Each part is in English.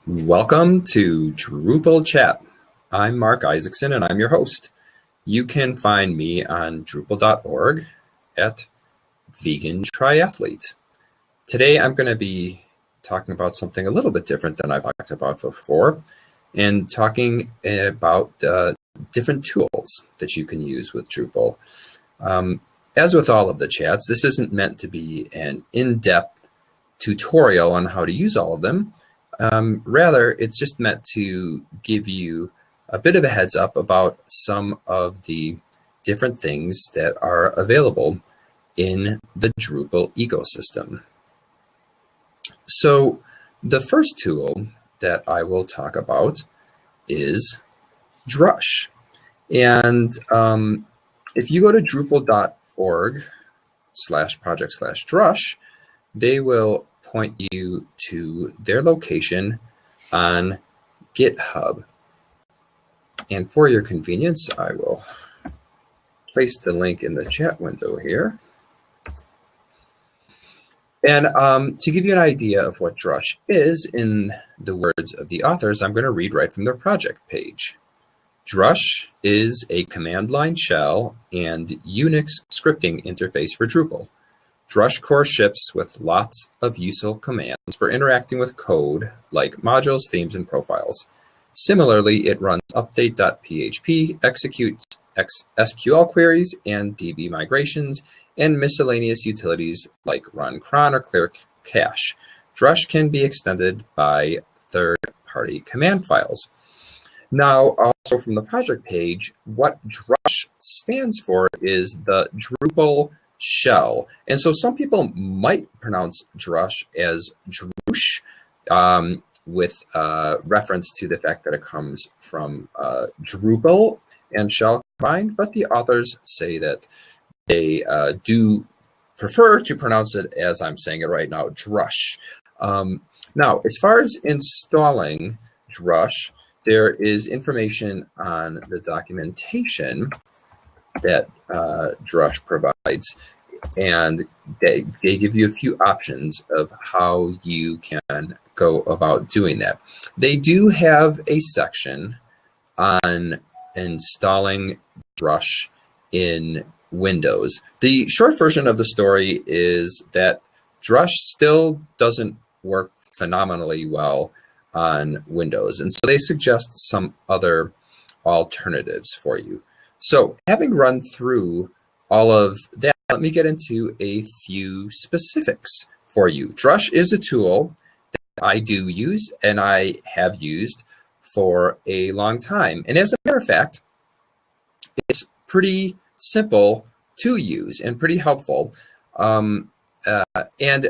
Welcome to Drupal Chat. I'm Mark Isaacson and I'm your host. You can find me on Drupal.org at Vegan Triathlete. Today I'm going to be talking about something a little bit different than I've talked about before, and talking about different tools that you can use with Drupal. As with all of the chats, this isn't meant to be an in-depth tutorial on how to use all of them. Rather, it's just meant to give you a bit of a heads up about some of the different things that are available in the Drupal ecosystem. So the first tool that I will talk about is Drush. And if you go to drupal.org/project/Drush, they will point you to their location on GitHub. And for your convenience, I will place the link in the chat window here. And to give you an idea of what Drush is, in the words of the authors, I'm going to read right from their project page. Drush is a command line shell and Unix scripting interface for Drupal. Drush core ships with lots of useful commands for interacting with code like modules, themes, and profiles. Similarly, it runs update.php, executes SQL queries and DB migrations, and miscellaneous utilities like run cron or clear cache. Drush can be extended by third-party command files. Now, also from the project page, what Drush stands for is the Drupal shell. And so some people might pronounce Drush as Drush, with reference to the fact that it comes from Drupal and shell combined, but the authors say that they do prefer to pronounce it as I'm saying it right now, Drush. Now, as far as installing Drush, there is information on the documentation that Drush provides, and they give you a few options of how you can go about doing that. They do have a section on installing Drush in Windows. The short version of the story is that Drush still doesn't work phenomenally well on Windows, and so they suggest some other alternatives for you. So having run through all of that, let me get into a few specifics for you. Drush is a tool that I do use and I have used for a long time. And as a matter of fact, it's pretty simple to use and pretty helpful. And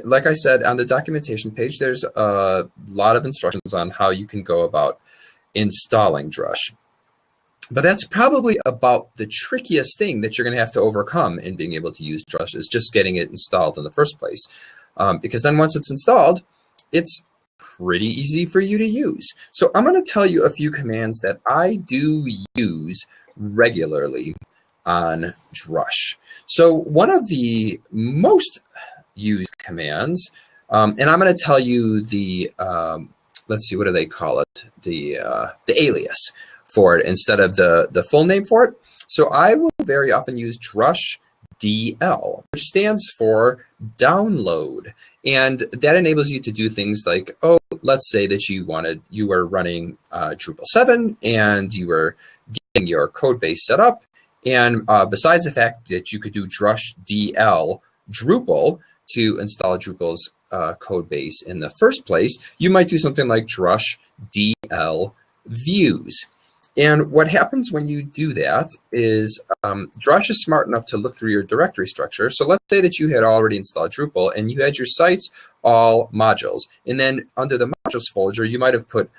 like I said, on the documentation page, there's a lot of instructions on how you can go about installing Drush. But that's probably about the trickiest thing that you're going to have to overcome in being able to use Drush, is just getting it installed in the first place. Because then once it's installed, it's pretty easy for you to use. So I'm going to tell you a few commands that I do use regularly on Drush. So one of the most used commands, and I'm going to tell you the, let's see, what do they call it? The alias for it instead of the full name for it. So I will very often use Drush DL, which stands for download. And that enables you to do things like, oh, let's say that you were running Drupal 7 and you were getting your code base set up. And besides the fact that you could do Drush DL Drupal to install Drupal's code base in the first place, you might do something like Drush DL views. And what happens when you do that is Drush is smart enough to look through your directory structure. So let's say that you had already installed Drupal and you had your sites all modules. And then under the modules folder, you might have put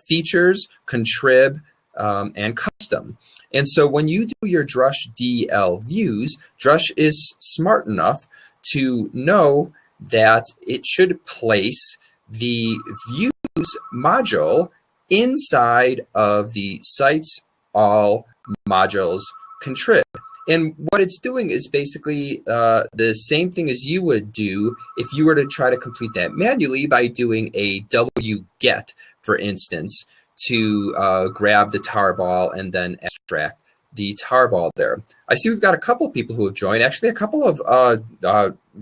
features, contrib, and custom. And so when you do your Drush DL views, Drush is smart enough to know that it should place the views module inside of the sites all modules contrib. And what it's doing is basically the same thing as you would do if you were to try to complete that manually by doing a wget for instance, to grab the tarball and then extract the tarball there. I see we've got a couple of people who have joined, actually a couple of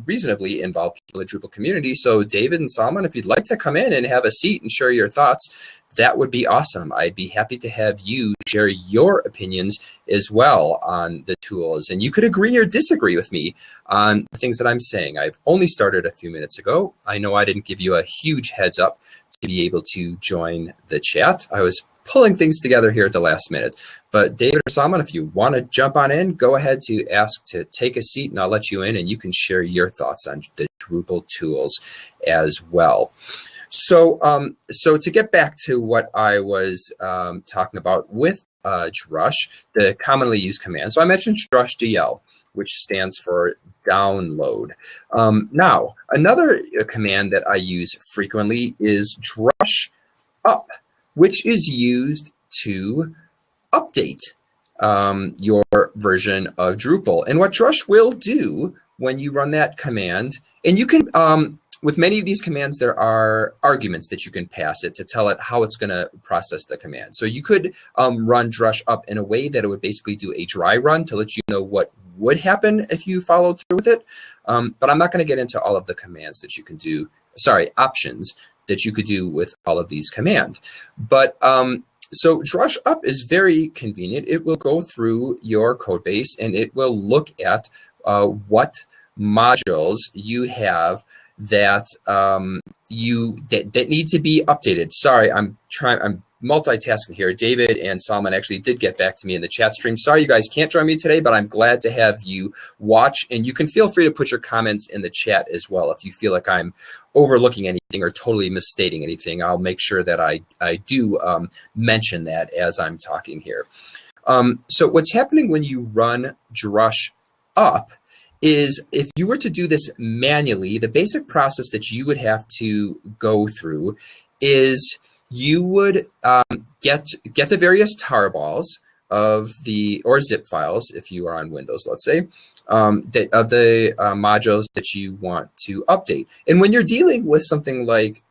reasonably involved people in the Drupal community. So David and Salman, if you'd like to come in and have a seat and share your thoughts, that would be awesome. I'd be happy to have you share your opinions as well on the tools. And you could agree or disagree with me on the things that I'm saying. I've only started a few minutes ago. I know I didn't give you a huge heads up to be able to join the chat. I was pulling things together here at the last minute. But David or Salman, if you want to jump on in, go ahead to ask to take a seat and I'll let you in and you can share your thoughts on the Drupal tools as well. So, so to get back to what I was talking about with Drush, the commonly used command. So I mentioned DrushDL, which stands for download. Now, another command that I use frequently is drush up, which is used to update your version of Drupal. And what Drush will do when you run that command, and you can, with many of these commands, there are arguments that you can pass it to tell it how it's going to process the command. So you could run drush up in a way that it would basically do a dry run to let you know what would happen if you followed through with it. But I'm not going to get into all of the commands that you can do, options that you could do with all of these commands. But so drush up is very convenient. It will go through your code base and it will look at what modules you have that that need to be updated. Sorry, I'm multitasking here. David and Salman actually did get back to me in the chat stream. Sorry you guys can't join me today, but I'm glad to have you watch, and you can feel free to put your comments in the chat as well. If you feel like I'm overlooking anything or totally misstating anything, I'll make sure that I do mention that as I'm talking here. So what's happening when you run drush up is if you were to do this manually, the basic process that you would have to go through is you would get the various tarballs of or zip files, if you are on Windows, let's say, of the modules that you want to update. And when you're dealing with something like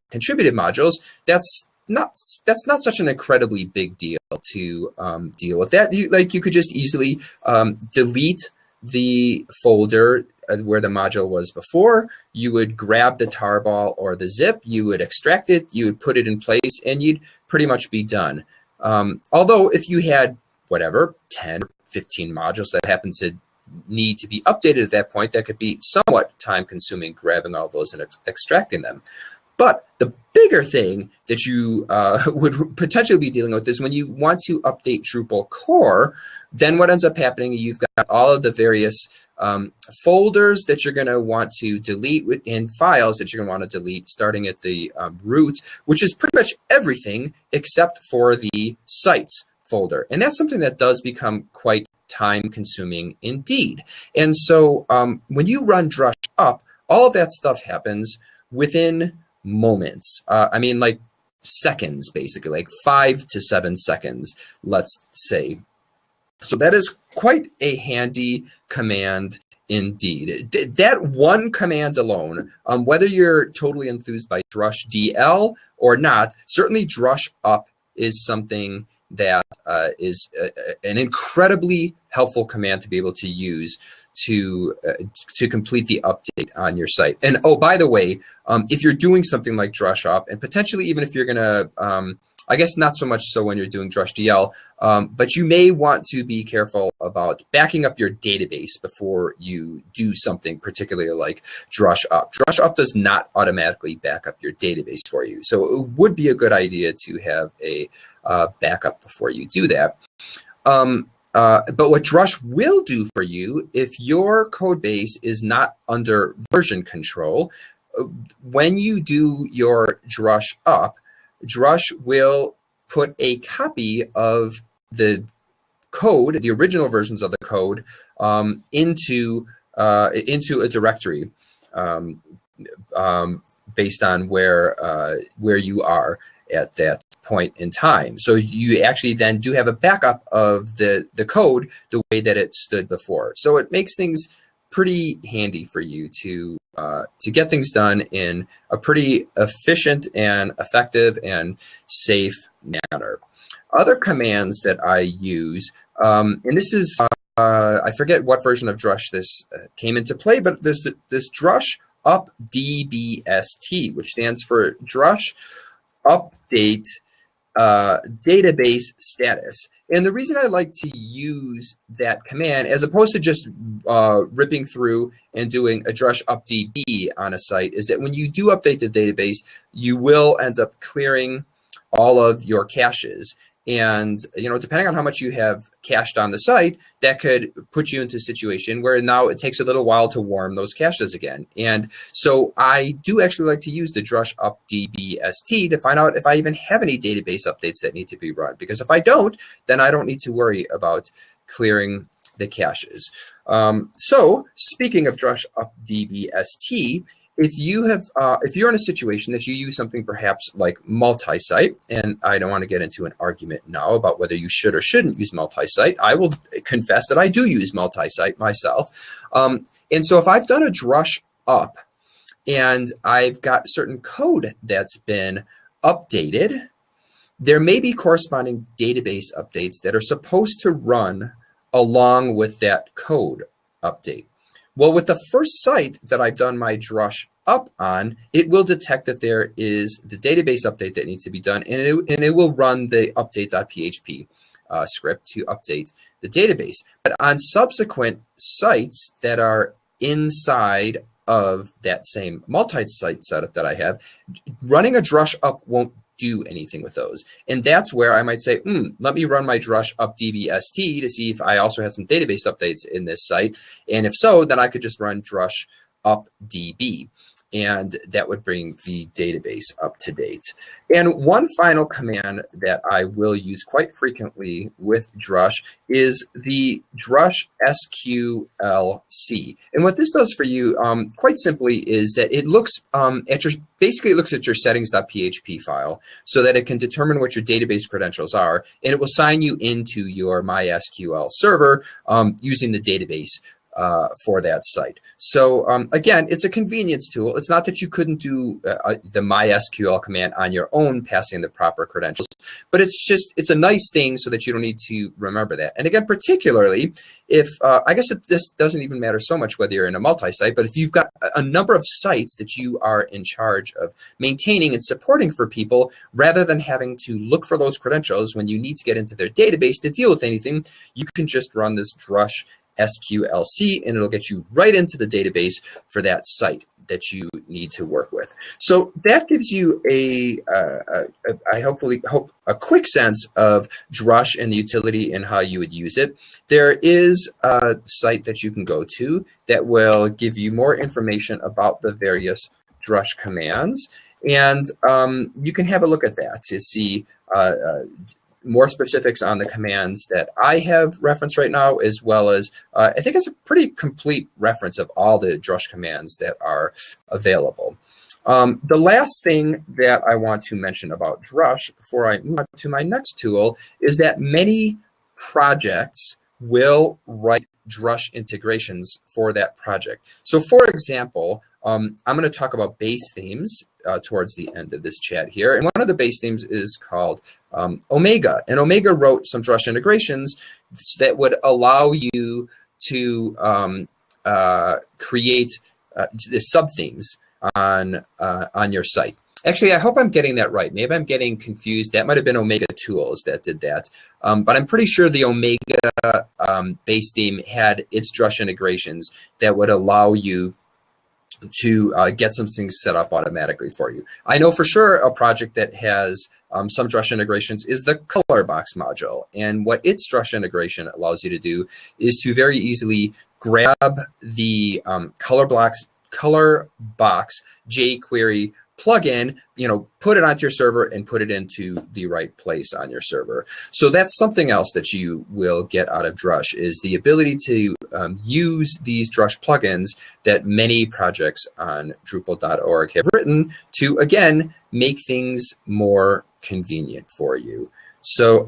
contributed modules, that's not such an incredibly big deal to deal with that. You could just easily delete the folder where the module was before. You would grab the tarball or the zip, you would extract it, you would put it in place, and you'd pretty much be done. Although if you had, whatever, 10 or 15 modules that happen to need to be updated at that point, that could be somewhat time consuming, grabbing all those and extracting them. But the bigger thing that you would potentially be dealing with is when you want to update Drupal core, then what ends up happening, you've got all of the various folders that you're going to want to delete and files that you're going to want to delete, starting at the root, which is pretty much everything except for the sites folder. And that's something that does become quite time consuming indeed. And so when you run drush up, all of that stuff happens within moments. I mean, like seconds, basically, like 5 to 7 seconds, let's say. So that is quite a handy command indeed. That one command alone, whether you're totally enthused by DrushDL or not, certainly drush up is something that is an incredibly helpful command to be able to use to complete the update on your site. And oh, by the way, if you're doing something like drush up, and potentially even if you're gonna, I guess not so much so when you're doing DrushDL, but you may want to be careful about backing up your database before you do something particularly like drush up. Drush up does not automatically back up your database for you. So it would be a good idea to have a backup before you do that. But what drush will do for you, if your code base is not under version control, when you do your drush up, drush will put a copy of the code, the original versions of the code, into a directory based on where you are at that point in time. So you actually then do have a backup of the code the way that it stood before. So it makes things pretty handy for you to get things done in a pretty efficient and effective and safe manner. Other commands that I use, and this is, I forget what version of Drush this came into play, but there's this Drush updbst, which stands for Drush update database status. And the reason I like to use that command, as opposed to just ripping through and doing a drush updb on a site, is that when you do update the database, you will end up clearing all of your caches. And depending on how much you have cached on the site, that could put you into a situation where now it takes a little while to warm those caches again. And so I do actually like to use the drush updbst to find out if I even have any database updates that need to be run. Because if I don't, then I don't need to worry about clearing the caches. So speaking of drush updbst, if you're in a situation that you use something perhaps like multi-site, and I don't want to get into an argument now about whether you should or shouldn't use multi-site, I will confess that I do use multi-site myself. And so if I've done a drush up and I've got certain code that's been updated, there may be corresponding database updates that are supposed to run along with that code update. Well, with the first site that I've done my drush up on, it will detect that there is the database update that needs to be done, and it will run the update.php script to update the database. But on subsequent sites that are inside of that same multi-site setup that I have, running a drush up won't do anything with those. And that's where I might say, let me run my drush updbst to see if I also have some database updates in this site. And if so, then I could just run drush updb. And that would bring the database up to date. And one final command that I will use quite frequently with Drush is the Drush sqlc. And what this does for you, quite simply, is that it looks basically it looks at your settings.php file so that it can determine what your database credentials are, and it will sign you into your MySQL server using the database for that site. So again, it's a convenience tool. It's not that you couldn't do the MySQL command on your own, passing the proper credentials, but it's a nice thing so that you don't need to remember that. And again, particularly if, I guess this doesn't even matter so much whether you're in a multi-site, but if you've got a number of sites that you are in charge of maintaining and supporting for people, rather than having to look for those credentials when you need to get into their database to deal with anything, you can just run this Drush sqlc, and it'll get you right into the database for that site that you need to work with. So that gives you I hopefully hope a quick sense of Drush and the utility and how you would use it. There is a site that you can go to that will give you more information about the various Drush commands, and you can have a look at that to see more specifics on the commands that I have referenced right now, as well as I think it's a pretty complete reference of all the Drush commands that are available. The last thing that I want to mention about Drush before I move on to my next tool is that many projects will write Drush integrations for that project. So for example, I'm going to talk about base themes towards the end of this chat here. And one of the base themes is called Omega. And Omega wrote some Drush integrations that would allow you to create the sub-themes on your site. Actually, I hope I'm getting that right. Maybe I'm getting confused. That might have been Omega Tools that did that. But I'm pretty sure the Omega base theme had its Drush integrations that would allow you to get some things set up automatically for you. I know for sure a project that has some Drush integrations is the color box module. And what its Drush integration allows you to do is to very easily grab the color box jQuery plugin, put it onto your server and put it into the right place on your server. So that's something else that you will get out of Drush, is the ability to use these Drush plugins that many projects on Drupal.org have written to, again, make things more convenient for you. So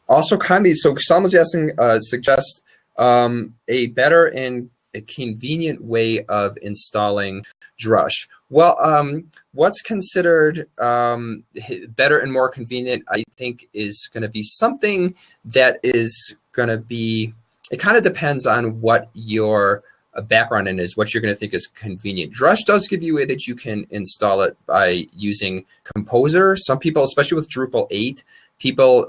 also kindly, so someone's asking, suggest a better and a convenient way of installing Drush? Well, what's considered better and more convenient, I think, is going to be something that is going to be, it kind of depends on what your background in is, what you're going to think is convenient. Drush does give you a way that you can install it by using Composer. Some people, especially with Drupal 8,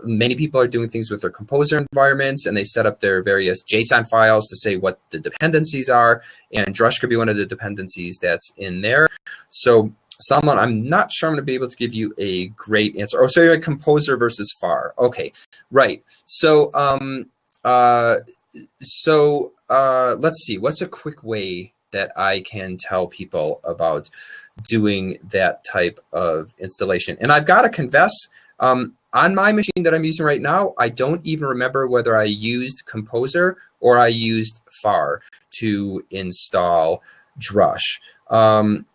many people are doing things with their Composer environments, and they set up their various JSON files to say what the dependencies are, and Drush could be one of the dependencies that's in there. So Salman, I'm not sure I'm going to be able to give you a great answer. Oh, so you're like Composer versus FAR. Okay, right. So let's see, what's a quick way that I can tell people about doing that type of installation? And I've got to confess, on my machine that I'm using right now, I don't even remember whether I used Composer or I used FAR to install Drush. I'm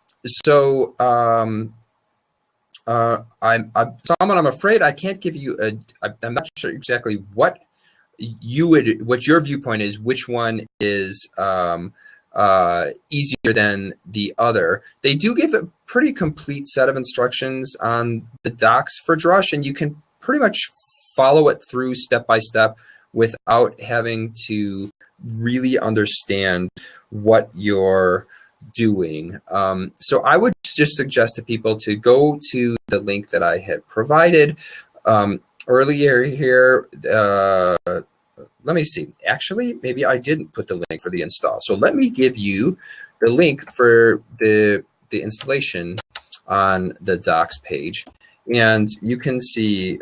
afraid I can't give you I'm not sure exactly what your viewpoint is, which one is easier than the other. They do give a pretty complete set of instructions on the docs for Drush, and you can pretty much follow it through step by step without having to really understand what you're doing. So I would just suggest to people to go to the link that I had provided earlier here. Let me see. Actually, maybe I didn't put the link for the install. So let me give you the link for the installation on the docs page. And you can see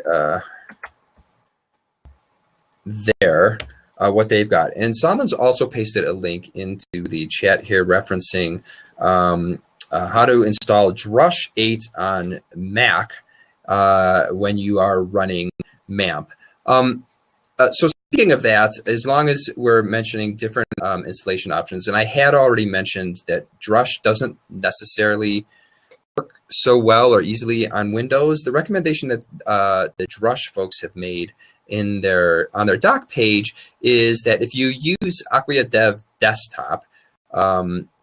there what they've got. And Salman's also pasted a link into the chat here referencing how to install Drush 8 on Mac when you are running MAMP. So speaking of that, as long as we're mentioning different installation options, and I had already mentioned that Drush doesn't necessarily work so well or easily on Windows, the recommendation that the Drush folks have made on their doc page is that if you use Acquia Dev Desktop,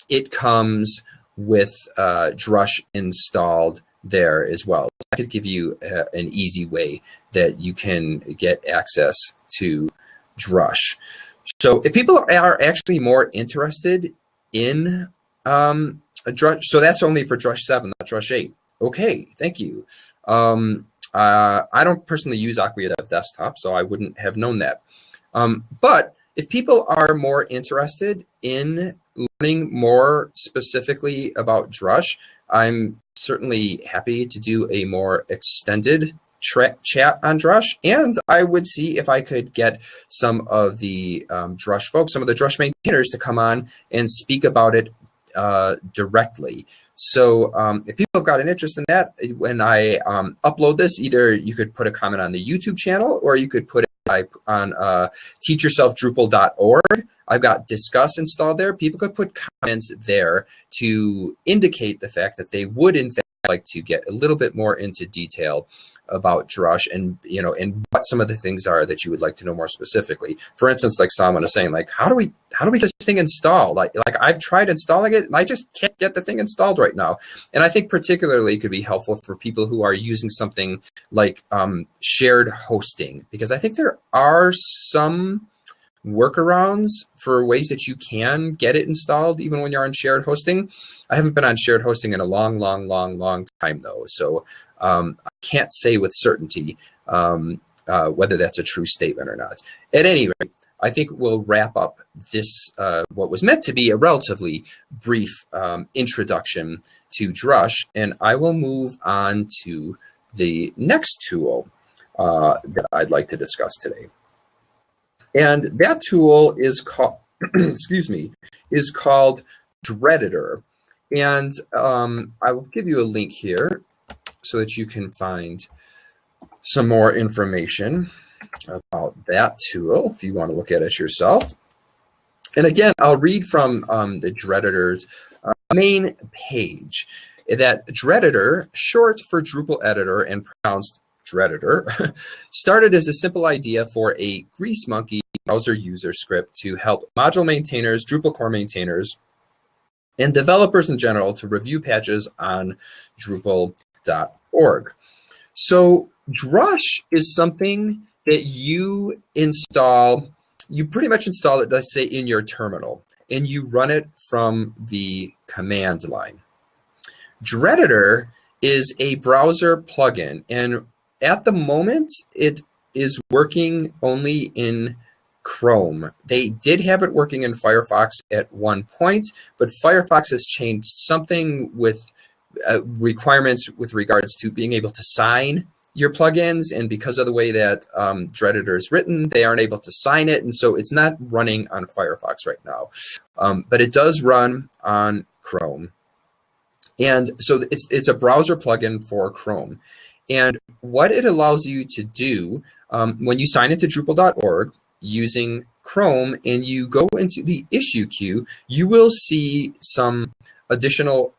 it comes with Drush installed there as well. I could give you an easy way that you can get access to Drush. So if people are actually more interested in Drush, so that's only for Drush 7, not Drush 8. Okay, thank you. I don't personally use Acquia Dev Desktop, so I wouldn't have known that. But if people are more interested in learning more specifically about Drush, I'm certainly happy to do a more extended chat on Drush, and I would see if I could get some of the Drush folks, some of the Drush maintainers to come on and speak about it directly. So if people have got an interest in that, when I upload this, either you could put a comment on the YouTube channel, or you could put it on teachyourselfdrupal.org. I've got Discuss installed there. People could put comments there to indicate the fact that they would in fact like to get a little bit more into detail about Drush, and and what some of the things are that you would like to know more specifically. For instance, like Salman is saying, like how do we get this thing installed? Like I've tried installing it and I just can't get the thing installed right now. And I think particularly it could be helpful for people who are using something like shared hosting, because I think there are some workarounds for ways that you can get it installed even when you're on shared hosting. I haven't been on shared hosting in a long time though, so I can't say with certainty whether that's a true statement or not. At any rate, I think we'll wrap up this what was meant to be a relatively brief introduction to Drush, and I will move on to the next tool that I'd like to discuss today. And that tool is called, is called Dreditor. And I will give you a link here so that you can find some more information about that tool if you want to look at it yourself. And again, I'll read from the Dreditor's main page. That Dreditor, short for Drupal editor and pronounced Dreditor, started as a simple idea for a Grease Monkey browser user script to help module maintainers, Drupal core maintainers, and developers in general to review patches on Drupal.org. So Drush is something that you install, you pretty much install it, let's say, in your terminal, and you run it from the command line. Dreditor is a browser plugin, and at the moment, it is working only in Chrome. They did have it working in Firefox at one point, but Firefox has changed something with requirements with regards to being able to sign your plugins, and because of the way that Dreditor is written, they aren't able to sign it, and so it's not running on Firefox right now. But it does run on Chrome. And so it's a browser plugin for Chrome. And what it allows you to do when you sign into Drupal.org using Chrome and you go into the issue queue, you will see some additional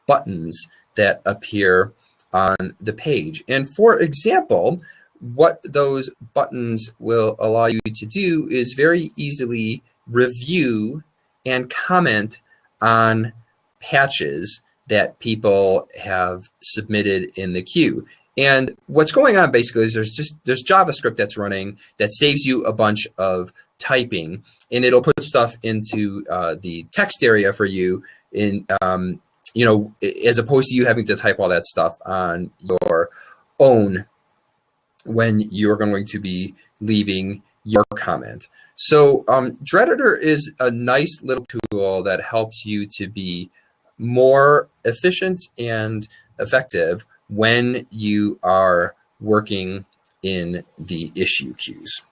buttons that appear on the page. And for example, what those buttons will allow you to do is very easily review and comment on patches that people have submitted in the queue. And what's going on basically is there's JavaScript that's running that saves you a bunch of typing, and it'll put stuff into the text area for you in you know, as opposed to you having to type all that stuff on your own when you're going to be leaving your comment. So Dreditor is a nice little tool that helps you to be more efficient and effective when you are working in the issue queues.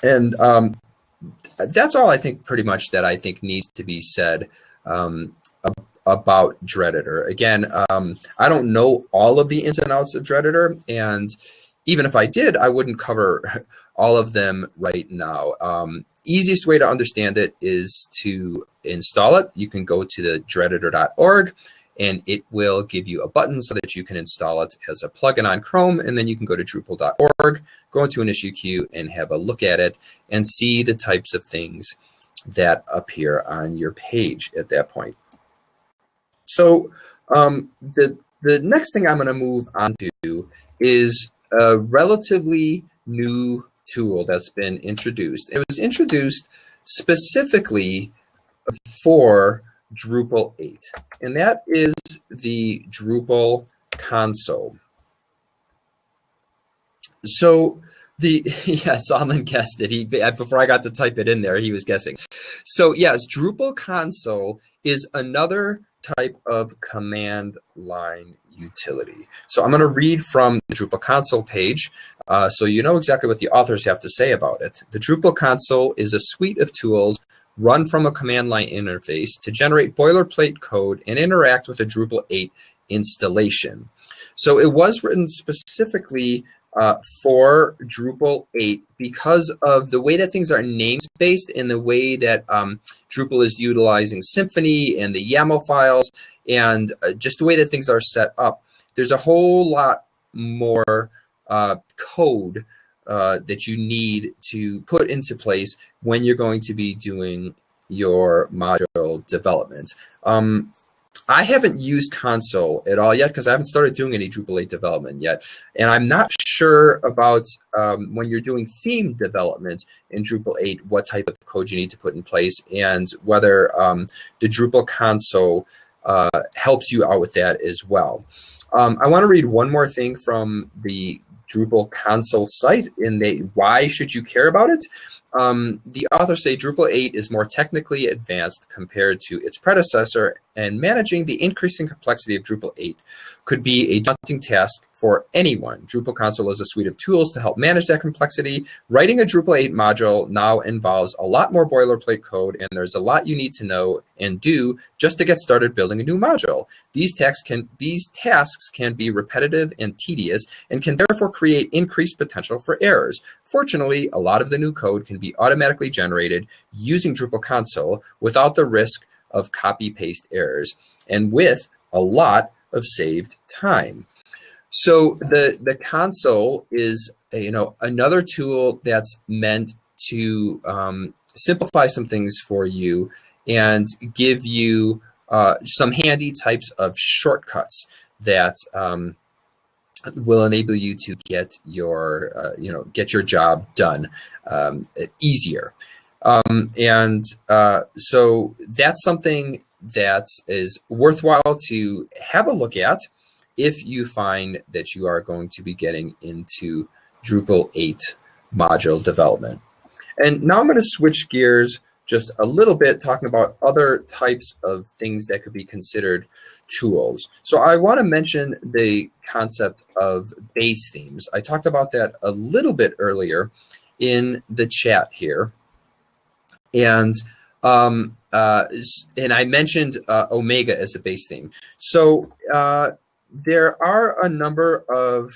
And that's all I think pretty much that I think needs to be said about Dreditor. Again, I don't know all of the ins and outs of Dreditor, and even if I did, I wouldn't cover all of them right now. Easiest way to understand it is to install it. You can go to the dreditor.org, and it will give you a button so that you can install it as a plugin on Chrome, and then you can go to Drupal.org, go into an issue queue, and have a look at it and see the types of things that appear on your page at that point. So the next thing I'm going to move on to is a relatively new tool that's been introduced. It was introduced specifically for Drupal 8, and that is the Drupal Console. So yeah, Solomon guessed it. Before I got to type it in there, he was guessing. So yes, Drupal Console is another type of command line utility. So I'm going to read from the Drupal Console page so you know exactly what the authors have to say about it. The Drupal Console is a suite of tools run from a command line interface to generate boilerplate code and interact with a Drupal 8 installation. So it was written specifically for Drupal 8 because of the way that things are namespace and the way that Drupal is utilizing Symfony and the YAML files, and just the way that things are set up. There's a whole lot more code that you need to put into place when you're going to be doing your module development. I haven't used Console at all yet because I haven't started doing any Drupal 8 development yet. And I'm not sure about when you're doing theme development in Drupal 8, what type of code you need to put in place and whether the Drupal Console helps you out with that as well. I want to read one more thing from the Drupal Console site in why should you care about it. The authors say Drupal 8 is more technically advanced compared to its predecessor, and managing the increasing complexity of Drupal 8 could be a daunting task for anyone. Drupal Console is a suite of tools to help manage that complexity. Writing a Drupal 8 module now involves a lot more boilerplate code, and there's a lot you need to know and do just to get started building a new module. These tasks can be repetitive and tedious and can therefore create increased potential for errors. Fortunately, a lot of the new code can be automatically generated using Drupal Console without the risk of copy-paste errors and with a lot of saved time. So the console is another tool that's meant to simplify some things for you and give you some handy types of shortcuts that will enable you to get your job done easier. So that's something that is worthwhile to have a look at if you find that you are going to be getting into Drupal 8 module development. And now I'm going to switch gears just a little bit, talking about other types of things that could be considered tools. So I want to mention the concept of base themes. I talked about that a little bit earlier in the chat here. And I mentioned Omega as a base theme. So there are a number of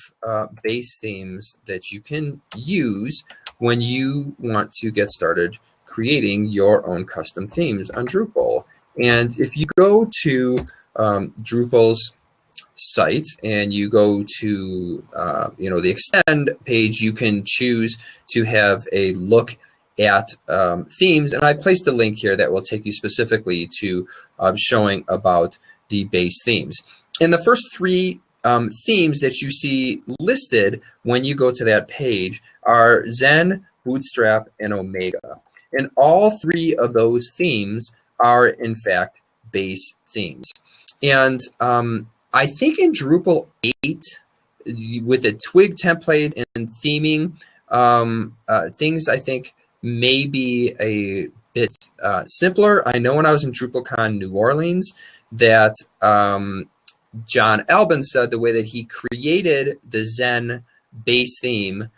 base themes that you can use when you want to get started creating your own custom themes on Drupal. And if you go to Drupal's site and you go to the extend page, you can choose to have a look at themes, and I placed a link here that will take you specifically to showing about the base themes. And the first three themes that you see listed when you go to that page are Zen, Bootstrap, and Omega. And all three of those themes are in fact base themes. And I think in Drupal 8, with a twig template and theming, things I think may be a bit simpler. I know when I was in DrupalCon New Orleans that John Albin said the way that he created the Zen base theme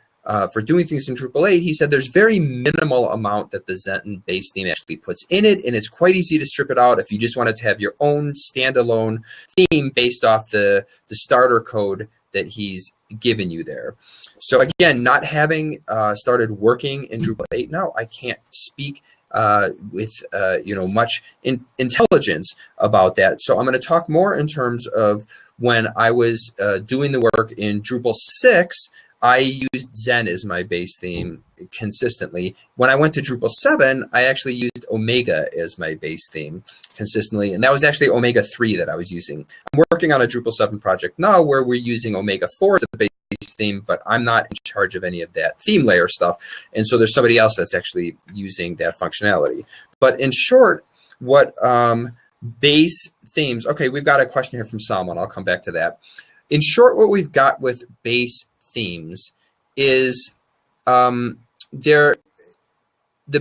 for doing things in Drupal 8, he said there's very minimal amount that the Zen base theme actually puts in it, and it's quite easy to strip it out if you just wanted to have your own standalone theme based off the starter code that he's given you there. So again, not having started working in Drupal 8 now, I can't speak with much intelligence about that. So I'm going to talk more in terms of when I was doing the work in Drupal 6. I used Zen as my base theme consistently. When I went to Drupal 7, I actually used Omega as my base theme consistently, and that was actually Omega 3 that I was using. I'm working on a Drupal 7 project now where we're using Omega 4 as the base theme, but I'm not in charge of any of that theme layer stuff, and so there's somebody else that's actually using that functionality. But in short, what base themes, okay, we've got a question here from Salman. I'll come back to that. In short, what we've got with base themes is the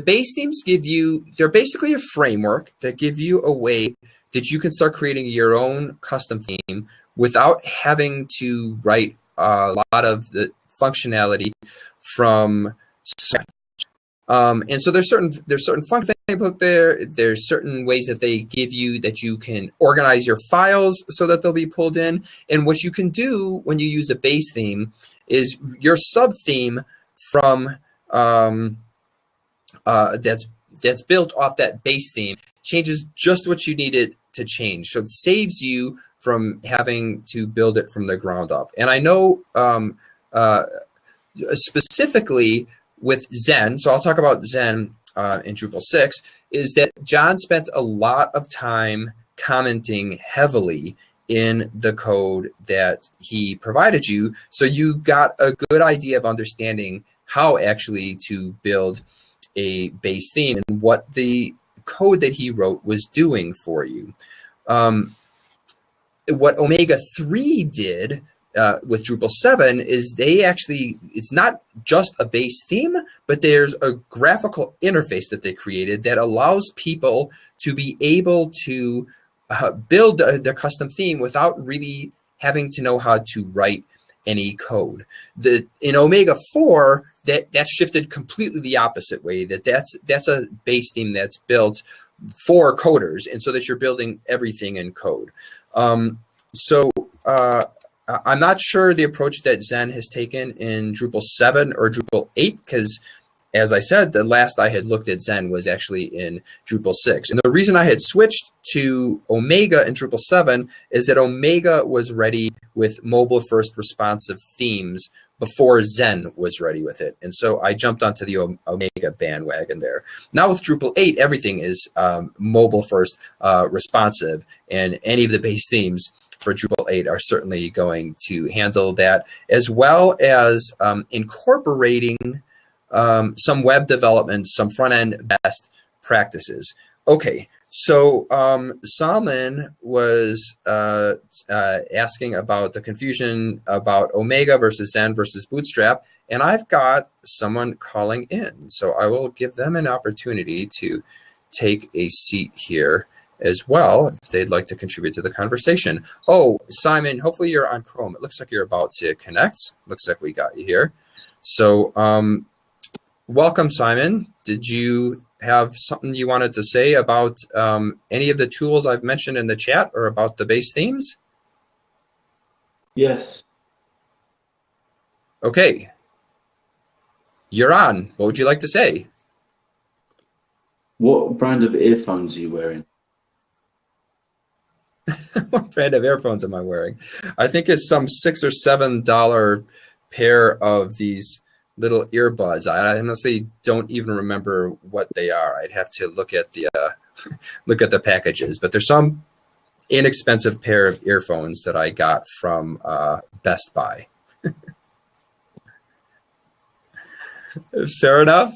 base themes they're basically a framework that give you a way that you can start creating your own custom theme without having to write a lot of the functionality from scratch. And so there's certain functions they put there. There's certain ways that they give you that you can organize your files so that they'll be pulled in. And what you can do when you use a base theme is your sub theme from that's built off that base theme changes just what you need it to change. So it saves you from having to build it from the ground up. And I know specifically with Zen, so I'll talk about Zen in Drupal 6, is that John spent a lot of time commenting heavily in the code that he provided you, so you got a good idea of understanding how actually to build a base theme and what the code that he wrote was doing for you. What Omega 3 did with Drupal 7 is it's not just a base theme, but there's a graphical interface that they created that allows people to be able to build their custom theme without really having to know how to write any code. In Omega 4, that shifted completely the opposite way. That's a base theme that's built for coders, and so that you're building everything in code. I'm not sure the approach that Zen has taken in Drupal 7 or Drupal 8, because as I said, the last I had looked at Zen was actually in Drupal 6. And the reason I had switched to Omega in Drupal 7 is that Omega was ready with mobile-first responsive themes before Zen was ready with it. And so I jumped onto the Omega bandwagon there. Now with Drupal 8, everything is mobile-first responsive, and any of the base themes for Drupal 8 are certainly going to handle that, as well as incorporating some web development, some front-end best practices. Okay, so Salman was asking about the confusion about Omega versus Zen versus Bootstrap, and I've got someone calling in. So I will give them an opportunity to take a seat here as well, if they'd like to contribute to the conversation. Oh, Simon, hopefully you're on Chrome. It looks like you're about to connect. Looks like we got you here. So welcome, Simon. Did you have something you wanted to say about any of the tools I've mentioned in the chat or about the base themes? Yes. Okay. You're on. What would you like to say? What brand of earphones are you wearing? What brand of earphones am I wearing? I think it's some $6 or $7 pair of these little earbuds. I honestly don't even remember what they are. I'd have to look at the look at the packages. But there's some inexpensive pair of earphones that I got from Best Buy. Fair enough.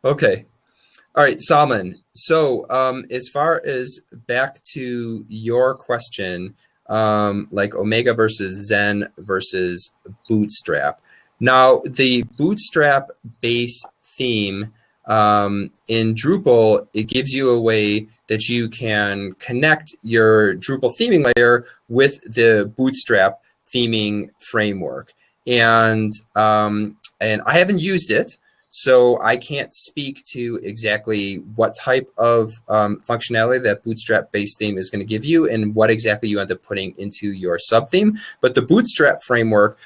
Okay. All right, Salman. So as far as back to your question, like Omega versus Zen versus Bootstrap. Now, the Bootstrap base theme in Drupal, it gives you a way that you can connect your Drupal theming layer with the Bootstrap theming framework. And I haven't used it, so I can't speak to exactly what type of functionality that Bootstrap-based theme is going to give you and what exactly you end up putting into your sub-theme. But the Bootstrap framework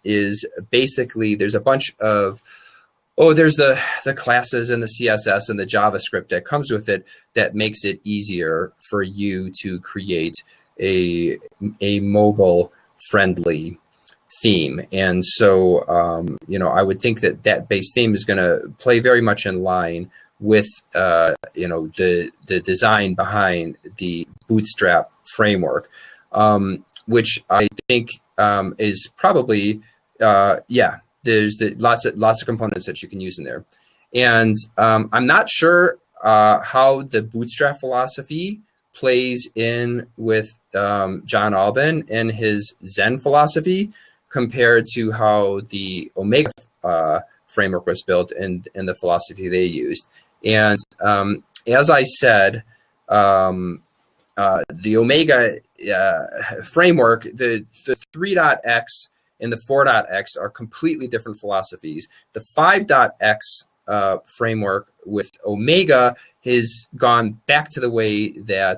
is basically, there's a bunch of, there's the classes and the CSS and the JavaScript that comes with it that makes it easier for you to create a mobile-friendly theme. And so, I would think that that base theme is going to play very much in line with, the design behind the Bootstrap framework, which I think is probably, there's lots of components that you can use in there. And I'm not sure how the Bootstrap philosophy plays in with John Alban and his Zen philosophy, compared to how the Omega framework was built and the philosophy they used. And as I said, the Omega framework, the 3.x and the 4.x are completely different philosophies. The 5.x framework with Omega has gone back to the way that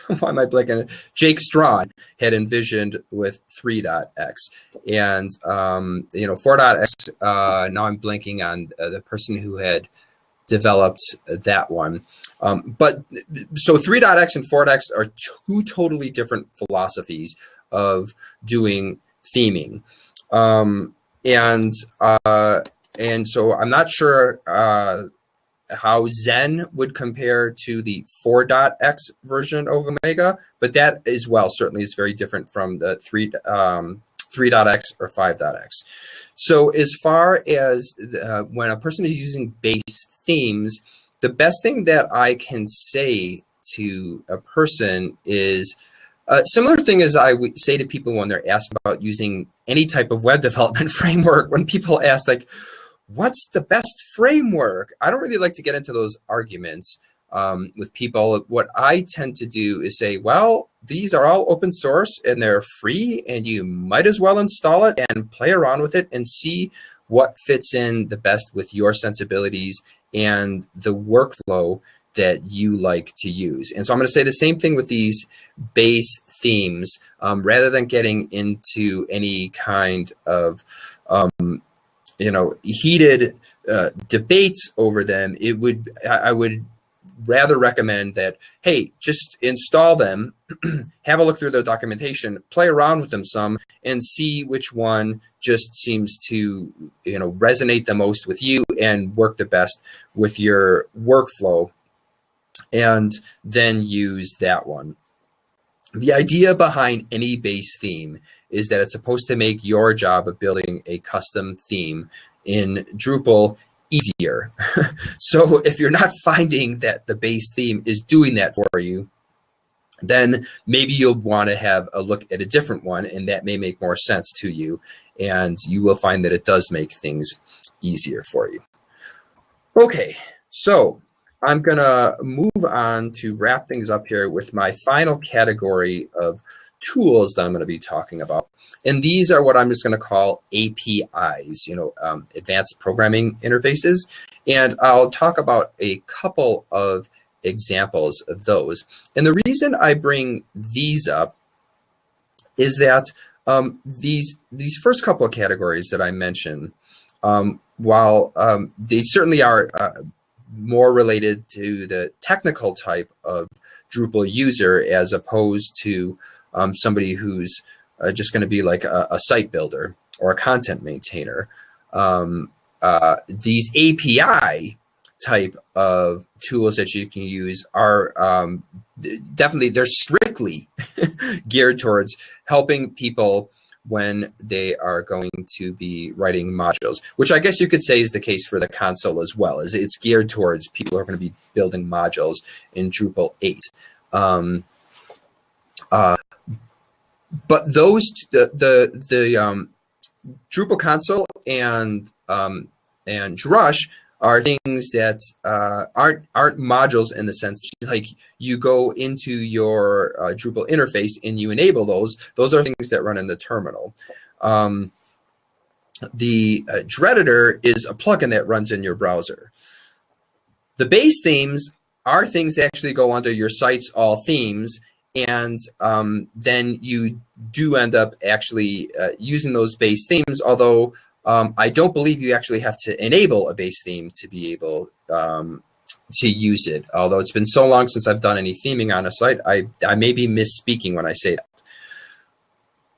why am I blanking? Jake Strawn had envisioned with 3.x. And 4.x, now I'm blanking on the person who had developed that one. But so 3.x and 4.x are two totally different philosophies of doing theming. And so I'm not sure how Zen would compare to the 4.x version of Omega, but that as well certainly is very different from the 3.x or 5.x. So as far as when a person is using base themes, the best thing that I can say to a person is a similar thing as I would say to people when they're asked about using any type of web development framework. When people ask, like, what's the best framework? I don't really like to get into those arguments with people. What I tend to do is say, well, these are all open source and they're free, and you might as well install it and play around with it and see what fits in the best with your sensibilities and the workflow that you like to use. And so I'm going to say the same thing with these base themes. Rather than getting into any kind of heated debates over them, I would rather recommend that, hey, just install them, have a look through the documentation, play around with them some, and see which one just seems to resonate the most with you and work the best with your workflow, and then use that one. The idea behind any base theme is that it's supposed to make your job of building a custom theme in Drupal easier. So if you're not finding that the base theme is doing that for you, then maybe you'll want to have a look at a different one, and that may make more sense to you, and you will find that it does make things easier for you. Okay, so I'm going to move on to wrap things up here with my final category of tools that I'm going to be talking about. And these are what I'm just going to call APIs, advanced programming interfaces. And I'll talk about a couple of examples of those. And the reason I bring these up is that these first couple of categories that I mentioned, while they certainly are more related to the technical type of Drupal user as opposed to somebody who's just going to be like a site builder or a content maintainer. These API type of tools that you can use are definitely, they're strictly geared towards helping people when they are going to be writing modules, which I guess you could say is the case for the console as well, as it's geared towards people who are going to be building modules in Drupal 8. But those, the Drupal Console and Drush are things that aren't modules in the sense like you go into your Drupal interface and you enable those. Those are things that run in the terminal. The Dreditor is a plugin that runs in your browser. The base themes are things that actually go under your site's all themes, and then you do end up actually using those base themes, although I don't believe you actually have to enable a base theme to be able to use it. Although it's been so long since I've done any theming on a site, I may be misspeaking when I say that.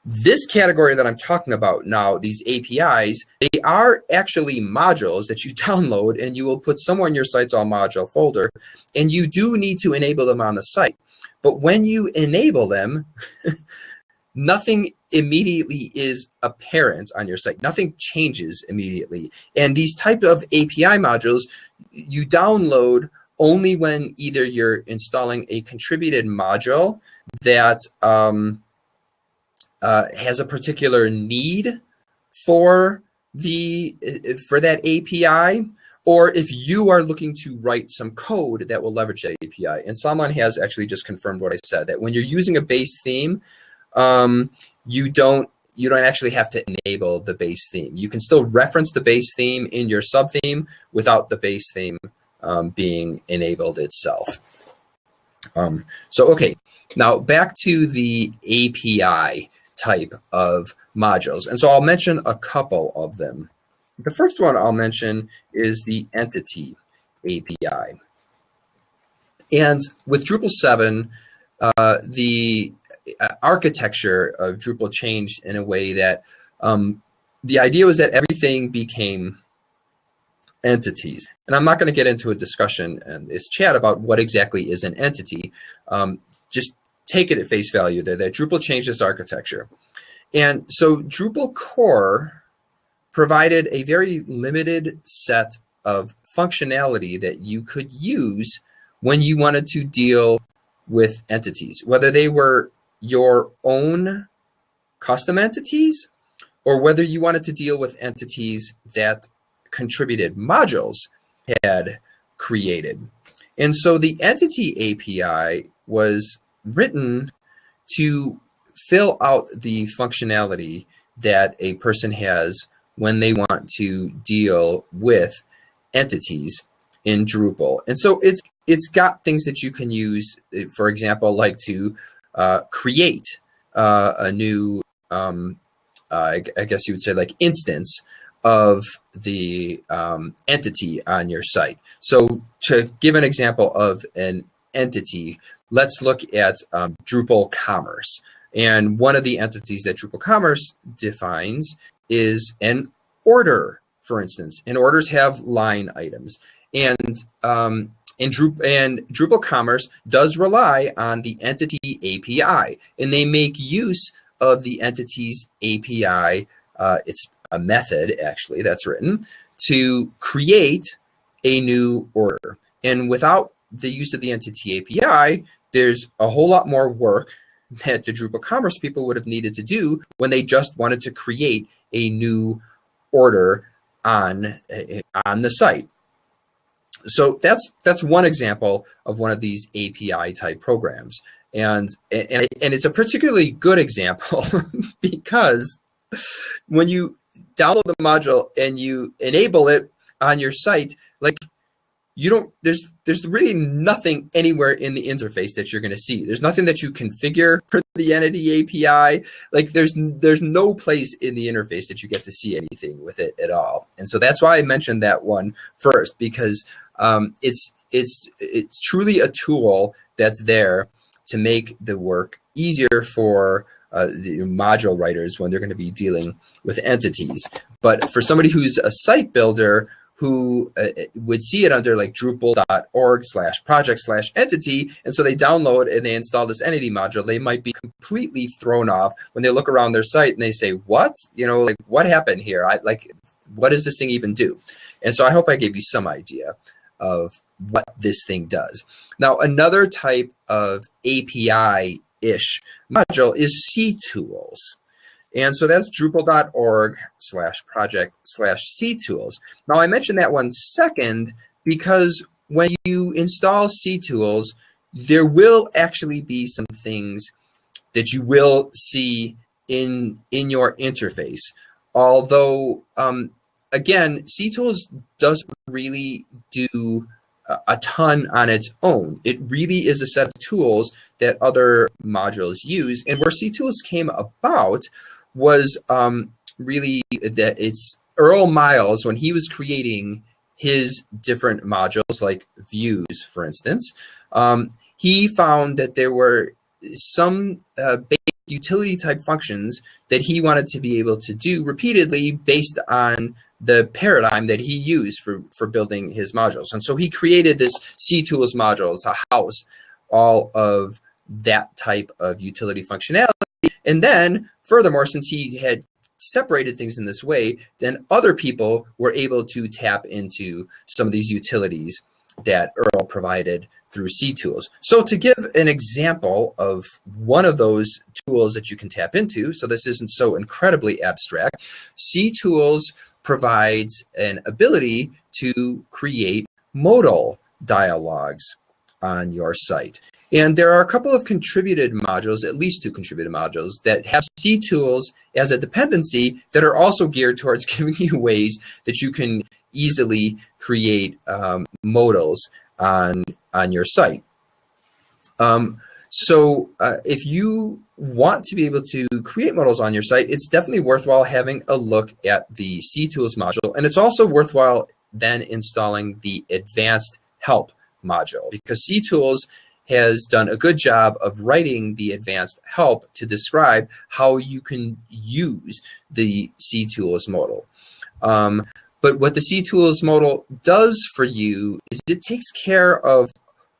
This category that I'm talking about now, these APIs, they are actually modules that you download and you will put somewhere in your site's all module folder, and you do need to enable them on the site. But when you enable them, nothing immediately is apparent on your site. Nothing changes immediately. And these type of API modules you download only when either you're installing a contributed module that has a particular need for that API, or if you are looking to write some code that will leverage that API. And someone has actually just confirmed what I said, that when you're using a base theme, you don't actually have to enable the base theme. You can still reference the base theme in your subtheme without the base theme being enabled itself. Okay, now back to the API type of modules. And so I'll mention a couple of them. The first one I'll mention is the Entity API. And with Drupal 7, the architecture of Drupal changed in a way that the idea was that everything became entities. And I'm not going to get into a discussion in this chat about what exactly is an entity. Just take it at face value that Drupal changed its architecture. And so Drupal core provided a very limited set of functionality that you could use when you wanted to deal with entities, whether they were your own custom entities or whether you wanted to deal with entities that contributed modules had created. And so the Entity API was written to fill out the functionality that a person has when they want to deal with entities in Drupal. And so it's it's got things that you can use, for example, like to create a new, I guess you would say, like, instance of the entity on your site. So to give an example of an entity, let's look at Drupal Commerce. And one of the entities that Drupal Commerce defines is an order, for instance. And orders have line items. And Drupal Commerce does rely on the entity API, and they make use of the entity's API. It's a method, actually, that's written to create a new order. And without the use of the entity API, there's a whole lot more work that the Drupal Commerce people would have needed to do when they just wanted to create a new order on the site. So that's one example of one of these API type programs, and it's a particularly good example because when you download the module and you enable it on your site, like, you don't, there's really nothing anywhere in the interface that you're going to see. There's nothing that you configure for the entity API. Like, there's no place in the interface that you get to see anything with it at all. And so that's why I mentioned that one first, because it's truly a tool that's there to make the work easier for the module writers when they're going to be dealing with entities. But for somebody who's a site builder who would see it under like drupal.org/project/entity, and so they download and they install this entity module, they might be completely thrown off when they look around their site and they say, what? You know, like, what happened here? What does this thing even do? And so I hope I gave you some idea of what this thing does. Now, another type of API-ish module is ctools. And so that's drupal.org/project/ctools. Now, I mentioned that one second because when you install ctools, there will actually be some things that you will see in your interface. Although, again, ctools doesn't really do a ton on its own. It really is a set of tools that other modules use. And where ctools came about was really that it's Earl Miles, when he was creating his different modules, like views, for instance, he found that there were some basic utility type functions that he wanted to be able to do repeatedly based on the paradigm that he used for building his modules. And so he created this ctools module to house all of that type of utility functionality. And then furthermore, since he had separated things in this way, then other people were able to tap into some of these utilities that Earl provided through ctools. So to give an example of one of those tools that you can tap into, so this isn't so incredibly abstract, ctools provides an ability to create modal dialogues on your site. And there are a couple of contributed modules, at least 2 contributed modules, that have ctools as a dependency that are also geared towards giving you ways that you can easily create modals on your site. So if you want to be able to create modals on your site, it's definitely worthwhile having a look at the ctools module. And it's also worthwhile then installing the advanced help module, because ctools has done a good job of writing the advanced help to describe how you can use the ctools modal. But what the ctools modal does for you is it takes care of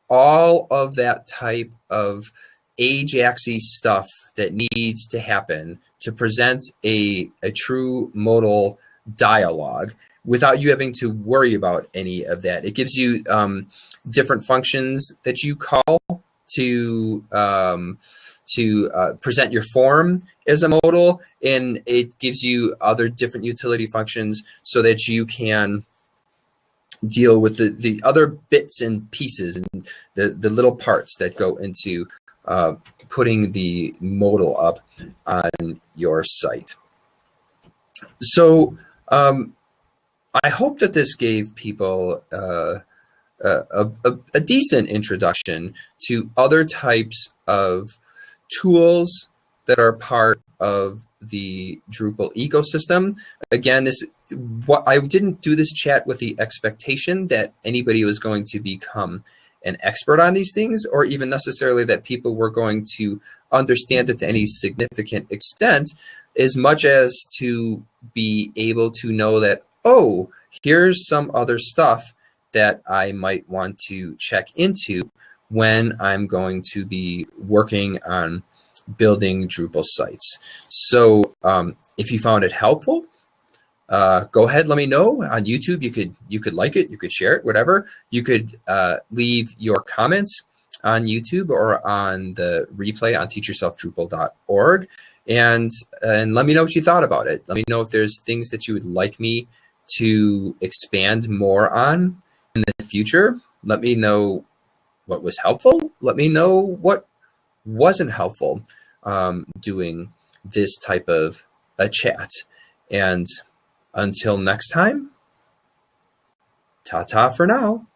all of that type of Ajaxy stuff that needs to happen to present a true modal dialogue without you having to worry about any of that. It gives you different functions that you call to present your form as a modal, and it gives you other different utility functions so that you can deal with the other bits and pieces and the little parts that go into putting the modal up on your site. So I hope that this gave people a decent introduction to other types of tools that are part of the Drupal ecosystem. Again, I didn't do this chat with the expectation that anybody was going to become an expert on these things, or even necessarily that people were going to understand it to any significant extent, as much as to be able to know that, oh, here's some other stuff that I might want to check into when I'm going to be working on building Drupal sites. So if you found it helpful, go ahead, let me know on YouTube. You could like it, you could share it, whatever. You could leave your comments on YouTube or on the replay on teachyourselfdrupal.org, and let me know what you thought about it. Let me know if there's things that you would like me to expand more on in the future. Let me know what was helpful. Let me know what wasn't helpful doing this type of a chat. And until next time, ta-ta for now.